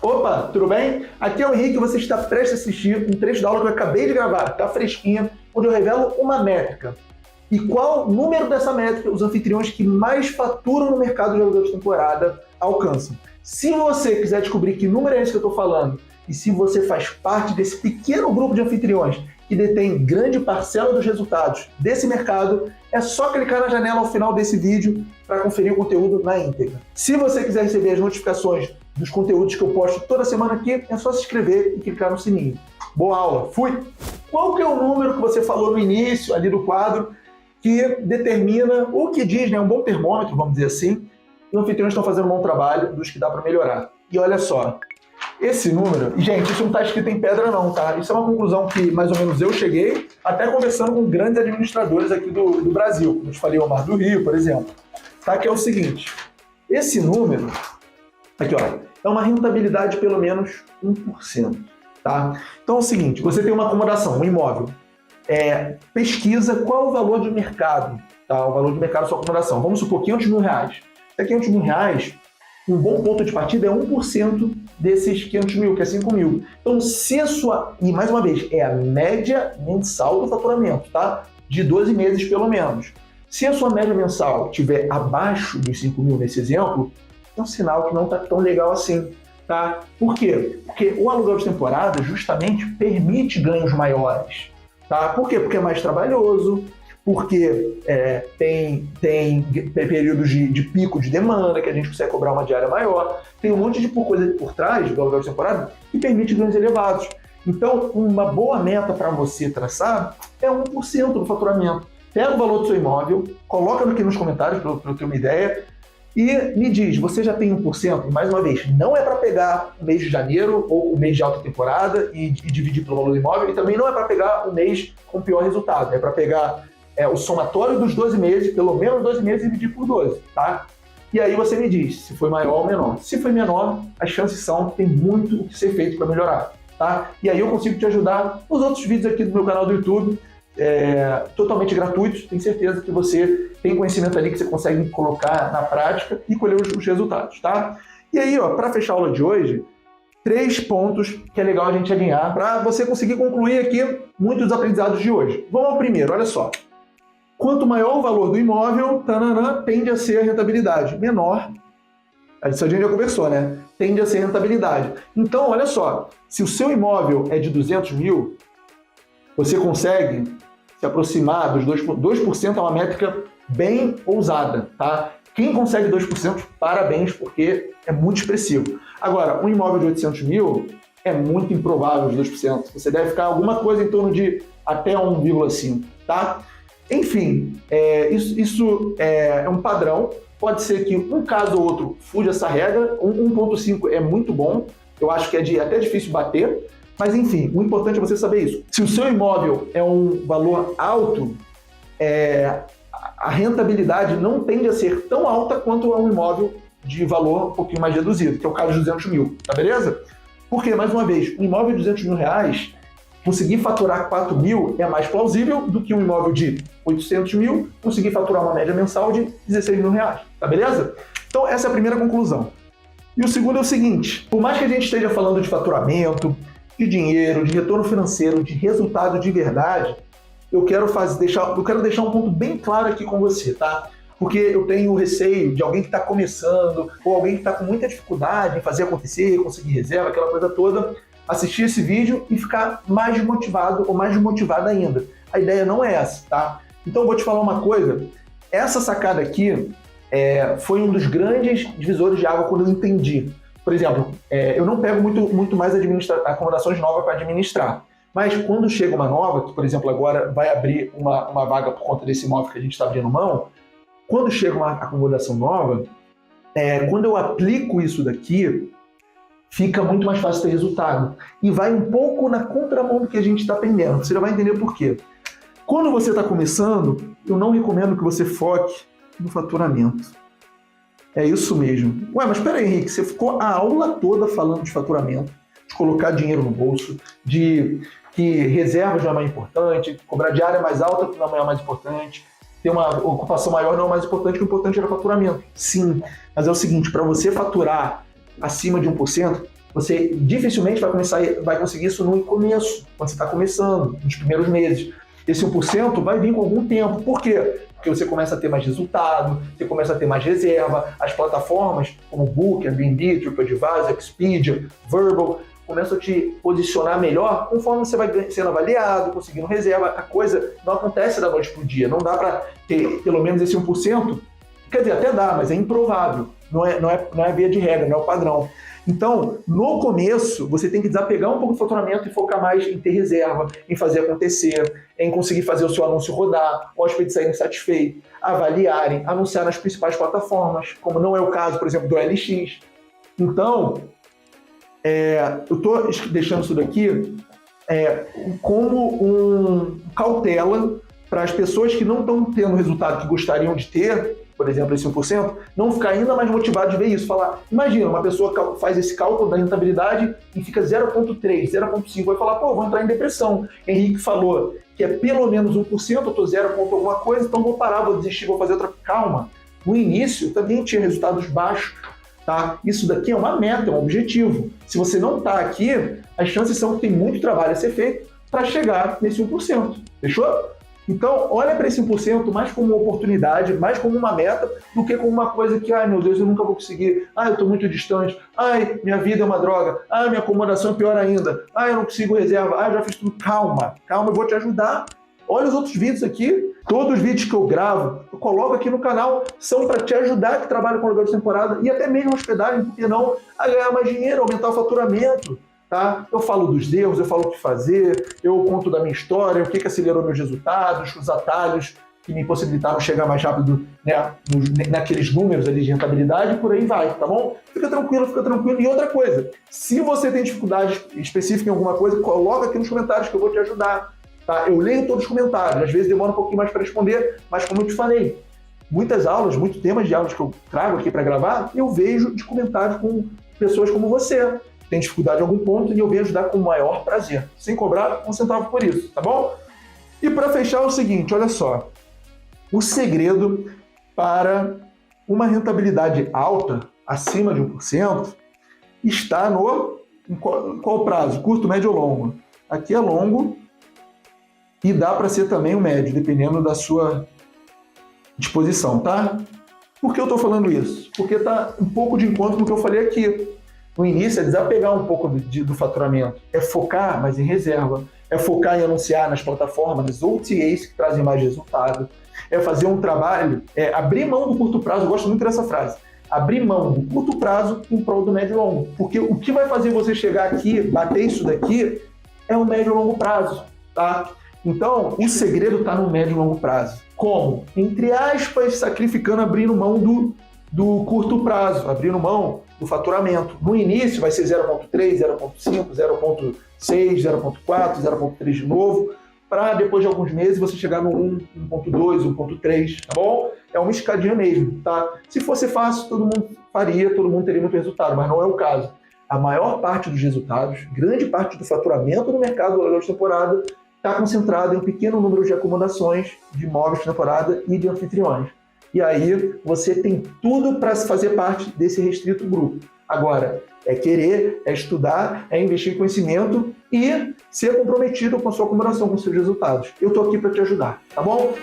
Opa, tudo bem? Aqui é o Henrique e você está prestes a assistir um trecho da aula que eu acabei de gravar, tá fresquinha, onde eu revelo uma métrica. E qual número dessa métrica os anfitriões que mais faturam no mercado de aluguel de temporada alcançam. Se você quiser descobrir que número é esse que eu estou falando, e se você faz parte desse pequeno grupo de anfitriões que detém grande parcela dos resultados desse mercado, é só clicar na janela ao final desse vídeo para conferir o conteúdo na íntegra. Se você quiser receber as notificações dos conteúdos que eu posto toda semana aqui, é só se inscrever e clicar no sininho. Boa aula, fui! Qual que é o número que você falou no início ali do quadro que determina, ou que diz, né, um bom termômetro, vamos dizer assim, que os anfitriões estão fazendo um bom trabalho, dos que dá para melhorar? E olha só, esse número, e gente, isso não está escrito em pedra não, tá? Isso é uma conclusão que mais ou menos eu cheguei, até conversando com grandes administradores aqui do Brasil, como eu te falei, o Omar do Rio, por exemplo, tá? Que é o seguinte, esse número, aqui ó, é uma rentabilidade de pelo menos 1%, tá? Então é o seguinte, você tem uma acomodação, um imóvel, pesquisa qual o valor de mercado, tá? O valor de mercado da sua acomodação, vamos supor 500 mil reais. Se é 500 mil reais, um bom ponto de partida é 1% desses 500 mil, que é 5 mil. Então, se a sua... E, mais uma vez, é a média mensal do faturamento, tá? De 12 meses, pelo menos. Se a sua média mensal estiver abaixo dos 5 mil, nesse exemplo, é um sinal que não está tão legal assim, tá? Por quê? Porque o aluguel de temporada, justamente, permite ganhos maiores, tá? Por quê? Porque é mais trabalhoso, porque tem períodos de pico de demanda, que a gente consegue cobrar uma diária maior, tem um monte de coisa por trás do aluguel de temporada que permite ganhos elevados. Então, uma boa meta para você traçar é 1% do faturamento. Pega o valor do seu imóvel, coloca aqui nos comentários para eu ter uma ideia, e me diz, você já tem 1%? E mais uma vez, não é para pegar o mês de janeiro ou o mês de alta temporada e dividir pelo valor do imóvel, e também não é para pegar o mês com pior resultado, é para pegar o somatório dos 12 meses, pelo menos 12 meses, e dividir por 12, tá? E aí você me diz se foi maior ou menor. Se foi menor, as chances são que tem muito o que ser feito para melhorar, tá? E aí eu consigo te ajudar nos outros vídeos aqui do meu canal do YouTube, totalmente gratuitos. Tenho certeza que você tem conhecimento ali que você consegue colocar na prática e colher os resultados, tá? E aí, ó, para fechar a aula de hoje, 3 pontos que é legal a gente alinhar para você conseguir concluir aqui muitos aprendizados de hoje. Vamos ao primeiro, olha só. Quanto maior o valor do imóvel, tende a ser a rentabilidade. Menor, isso a gente já conversou, né? Tende a ser a rentabilidade. Então, olha só, se o seu imóvel é de 200 mil, você consegue se aproximar dos 2%. 2% é uma métrica bem ousada, tá? Quem consegue 2%, parabéns, porque é muito expressivo. Agora, um imóvel de 800 mil é muito improvável os 2%. Você deve ficar alguma coisa em torno de até 1,5%, tá? Enfim, isso é um padrão. Pode ser que um caso ou outro fuja essa regra. 1,5 é muito bom. Eu acho que é até difícil bater. Mas, enfim, o importante é você saber isso. Se o seu imóvel é um valor alto, a rentabilidade não tende a ser tão alta quanto um imóvel de valor um pouquinho mais reduzido, que é o caso de 200 mil, tá beleza? Porque, mais uma vez, um imóvel de 200 mil reais, conseguir faturar 4 mil é mais plausível do que um imóvel de 800 mil conseguir faturar uma média mensal de 16 mil reais, tá beleza? Então, essa é a primeira conclusão. E o segundo é o seguinte, por mais que a gente esteja falando de faturamento, de dinheiro, de retorno financeiro, de resultado de verdade, eu quero deixar um ponto bem claro aqui com você, tá? Porque eu tenho receio de alguém que está começando, ou alguém que está com muita dificuldade em fazer acontecer, conseguir reserva, aquela coisa toda, assistir esse vídeo e ficar mais desmotivado ou mais desmotivado ainda. A ideia não é essa, tá? Então eu vou te falar uma coisa, essa sacada aqui foi um dos grandes divisores de água quando eu entendi. Por exemplo, eu não pego muito mais acomodações novas para administrar, mas quando chega uma nova, que por exemplo agora vai abrir uma vaga por conta desse imóvel que a gente está abrindo mão, quando chega uma acomodação nova, quando eu aplico isso daqui, fica muito mais fácil ter resultado. E vai um pouco na contramão do que a gente está aprendendo. Você já vai entender por quê. Quando você está começando, eu não recomendo que você foque no faturamento. É isso mesmo. Ué, mas espera aí, Henrique, você ficou a aula toda falando de faturamento, de colocar dinheiro no bolso, de que reservas não é mais importante, cobrar diária mais alta não é mais importante, ter uma ocupação maior não é mais importante, o importante era faturamento. Sim, mas é o seguinte, para você faturar acima de 1%, Você dificilmente vai conseguir isso no começo, quando você está começando, nos primeiros meses. Esse 1% vai vir com algum tempo. Por quê? Porque você começa a ter mais resultado, você começa a ter mais reserva, as plataformas como Booking, Airbnb, TripAdvisor, Expedia, Vrbo, começam a te posicionar melhor conforme você vai sendo avaliado, conseguindo reserva. A coisa não acontece da noite para o dia, não dá para ter pelo menos esse 1%. Quer dizer, até dá, mas é improvável, não é via de regra, não é o padrão. Então, no começo, você tem que desapegar um pouco do faturamento e focar mais em ter reserva, em fazer acontecer, em conseguir fazer o seu anúncio rodar, hóspedes saírem satisfeitos, avaliarem, anunciar nas principais plataformas, como não é o caso, por exemplo, do OLX. Então, eu estou deixando isso daqui como um cautela para as pessoas que não estão tendo o resultado que gostariam de ter, por exemplo, esse 1%, não ficar ainda mais motivado de ver isso. Falar, imagina, uma pessoa faz esse cálculo da rentabilidade e fica 0,3, 0,5, vai falar, pô, vou entrar em depressão. Henrique falou que é pelo menos 1%, eu estou 0, alguma coisa, então vou parar, vou desistir, vou fazer outra. Calma. No início, também tinha resultados baixos. Tá? Isso daqui é uma meta, é um objetivo. Se você não está aqui, as chances são que tem muito trabalho a ser feito para chegar nesse 1%. Fechou? Então, olha para esse 1% mais como uma oportunidade, mais como uma meta, do que como uma coisa que, ai meu Deus, eu nunca vou conseguir, ai eu estou muito distante, ai minha vida é uma droga, ai minha acomodação é pior ainda, ai eu não consigo reserva, ai eu já fiz tudo. Calma, eu vou te ajudar. Olha os outros vídeos aqui, todos os vídeos que eu gravo, eu coloco aqui no canal, são para te ajudar que trabalha com aluguel de temporada e até mesmo hospedagem, porque não, a ganhar mais dinheiro, aumentar o faturamento. Tá? Eu falo dos erros, eu falo o que fazer, eu conto da minha história, o que acelerou meus resultados, os atalhos que me possibilitaram chegar mais rápido, né, naqueles números ali de rentabilidade, e por aí vai, tá bom? Fica tranquilo. E outra coisa, se você tem dificuldade específica em alguma coisa, coloca aqui nos comentários que eu vou te ajudar. Tá? Eu leio todos os comentários, às vezes demora um pouquinho mais para responder, mas como eu te falei, muitas aulas, muitos temas de aulas que eu trago aqui para gravar, eu vejo de comentários com pessoas como você, tem dificuldade em algum ponto e eu venho ajudar com o maior prazer, sem cobrar um centavo por isso, tá bom? E para fechar é o seguinte, olha só, o segredo para uma rentabilidade alta, acima de 1%, está em qual prazo? Curto, médio ou longo? Aqui é longo e dá para ser também o médio, dependendo da sua disposição, tá? Por que eu estou falando isso? Porque está um pouco de encontro com o que eu falei aqui. No início é desapegar um pouco do faturamento, é focar mais em reserva, é focar em anunciar nas plataformas, nas OTAs que trazem mais resultado, é fazer um trabalho, abrir mão do curto prazo, eu gosto muito dessa frase, abrir mão do curto prazo em prol do médio e longo, porque o que vai fazer você chegar aqui, bater isso daqui, é o médio e longo prazo, tá? Então, o segredo está no médio e longo prazo. Como? Entre aspas, sacrificando, abrindo mão do curto prazo, abrindo mão do faturamento. No início vai ser 0,3, 0,5, 0,6, 0,4, 0,3 de novo, para depois de alguns meses você chegar no 1, 1,2, 1,3, tá bom? É uma escadinha mesmo, tá? Se fosse fácil, todo mundo faria, todo mundo teria muito resultado, mas não é o caso. A maior parte dos resultados, grande parte do faturamento no mercado do aluguel de temporada está concentrado em um pequeno número de acomodações, de imóveis de temporada e de anfitriões. E aí você tem tudo para fazer parte desse restrito grupo. Agora, é querer, é estudar, é investir em conhecimento e ser comprometido com a sua acomodação, com os seus resultados. Eu estou aqui para te ajudar, tá bom?